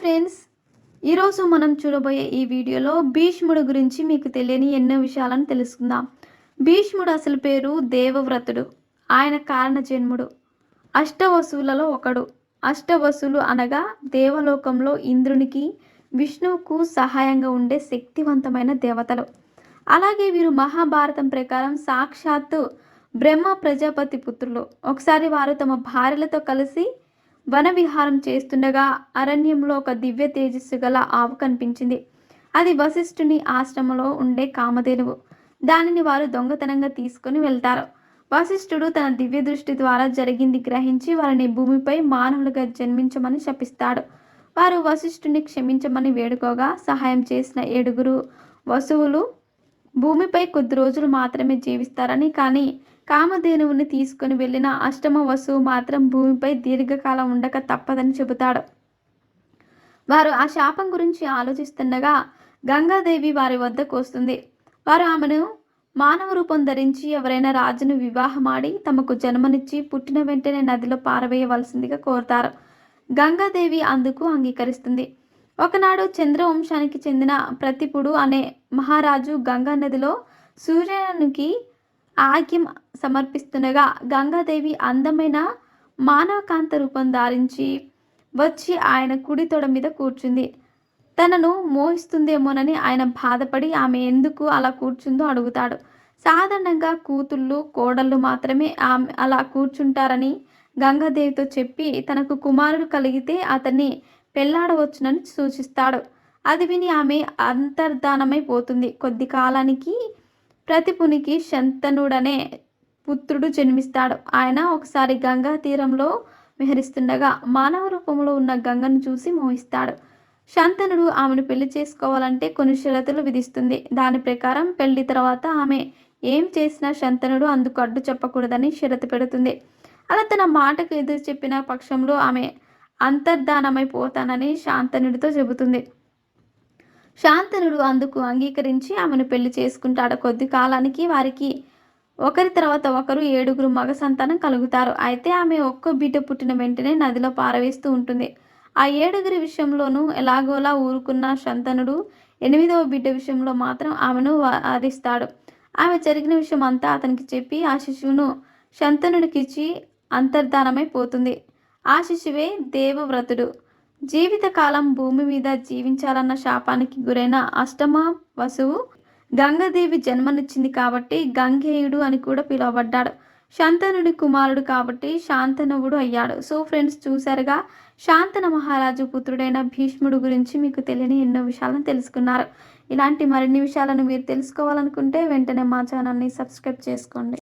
Friends, ఈరోజు మనం చూడబోయే ఈ వీడియోలో భీష్ముడు గురించి మీకు తెలియని ఎన్నో విషయాలను తెలుసుకుందాం. భీష్ముడు అసలు పేరు దేవవ్రతుడు. ఆయన కారణ జన్ముడు. అష్టవసువులలో ఒకడు. అష్టవసులు అనగా దేవలోకంలో ఇంద్రునికి, విష్ణువుకు సహాయంగా ఉండే శక్తివంతమైన దేవతలు. అలాగే వీరు మహాభారతం ప్రకారం సాక్షాత్తు బ్రహ్మ ప్రజాపతి పుత్రులు. ఒకసారి వారు తమ భార్యలతో కలిసి వన విహారం చేస్తుండగా అరణ్యంలో ఒక దివ్య తేజస్సు గల ఆవు కనిపించింది. అది వశిష్ఠుని ఆశ్రమంలో ఉండే కామధేనువు. దానిని వారు దొంగతనంగా తీసుకుని వెళ్తారు. వశిష్ఠుడు తన దివ్య దృష్టి ద్వారా జరిగింది గ్రహించి వారిని భూమిపై మానవులుగా జన్మించమని శపిస్తాడు. వారు వశిష్ఠుని క్షమించమని వేడుకోగా సహాయం చేసిన 7 వసువులు భూమిపై కొద్ది రోజులు మాత్రమే జీవిస్తారని, కానీ కామధేనువుని తీసుకుని వెళ్ళిన 8వ వసువు మాత్రం భూమిపై దీర్ఘకాలం ఉండక తప్పదని చెబుతాడు. వారు ఆ శాపం గురించి ఆలోచిస్తుండగా గంగాదేవి వారి వద్దకు వస్తుంది. వారు ఆమెను మానవ రూపం ధరించి ఎవరైనా రాజును వివాహమాడి తమకు జన్మనిచ్చి పుట్టిన వెంటనే నదిలో పారవేయవలసిందిగా కోరుతారు. గంగాదేవి అందుకు అంగీకరిస్తుంది. ఒకనాడు చంద్రవంశానికి చెందిన ప్రతిపుడు అనే మహారాజు గంగా నదిలో సూర్యునికి ఆగ్యం సమర్పిస్తుండగా గంగాదేవి అందమైన మానవకాంత రూపం ధారించి వచ్చి ఆయన కుడి తొడ మీద కూర్చుంది. తనను మోహిస్తుందేమోనని ఆయన బాధపడి ఆమె ఎందుకు అలా కూర్చుందో అడుగుతాడు. సాధారణంగా కూతుళ్ళు, కోడళ్ళు మాత్రమే ఆమె అలా కూర్చుంటారని గంగాదేవితో చెప్పి తనకు కుమారుడు కలిగితే అతన్ని పెళ్లాడవచ్చునని సూచిస్తాడు. అది విని ఆమె అంతర్ధానమైపోతుంది. కొద్ది కాలానికి ప్రతిపునికి శంతనుడనే పుత్రుడు జన్మిస్తాడు. ఆయన ఒకసారి గంగా తీరంలో విహరిస్తుండగా మానవ రూపంలో ఉన్న గంగను చూసి మోహిస్తాడు. శంతనుడు ఆమెను పెళ్లి చేసుకోవాలంటే కొన్ని షరతులు విధిస్తుంది. దాని ప్రకారం పెళ్లి తర్వాత ఆమె ఏం చేసినా శంతనుడు అందుకు అడ్డు చెప్పకూడదని షరతు పెడుతుంది. అలా తన మాటకు ఎదురు చెప్పిన పక్షంలో ఆమె అంతర్ధానమైపోతానని శాంతనుడితో చెబుతుంది. శాంతనుడు అందుకు అంగీకరించి ఆమెను పెళ్లి చేసుకుంటాడు. కొద్ది కాలానికి వారికి ఒకరి తర్వాత ఒకరు 7 మగ సంతానం కలుగుతారు. అయితే ఆమె ఒక్క బిడ్డ పుట్టిన వెంటనే నదిలో పారవేస్తూ ఉంటుంది. ఆ 7 విషయంలోనూ ఎలాగోలా ఊరుకున్న శంతనుడు 8వ బిడ్డ విషయంలో మాత్రం ఆమెను వారిస్తాడు. ఆమె జరిగిన విషయం అంతా అతనికి చెప్పి ఆ శిశువును శంతనుడికిచ్చి అంతర్ధానమైపోతుంది. ఆ శిశువే దేవవ్రతుడు. జీవితకాలం భూమి మీద జీవించాలన్న శాపానికి గురైన 8వ వసువు గంగాదేవి జన్మనిచ్చింది కాబట్టి గంగేయుడు అని కూడా పిలువబడ్డాడు. శంతనుడి కుమారుడు కాబట్టి శాంతనవుడు అయ్యాడు. సో ఫ్రెండ్స్, చూశారుగా, శాంతన మహారాజు పుత్రుడైన భీష్ముడు గురించి మీకు తెలియని ఎన్నో విషయాలను తెలుసుకున్నారు. ఇలాంటి మరిన్ని విషయాలను మీరు తెలుసుకోవాలనుకుంటే వెంటనే మా ఛానల్ని సబ్స్క్రైబ్ చేసుకోండి.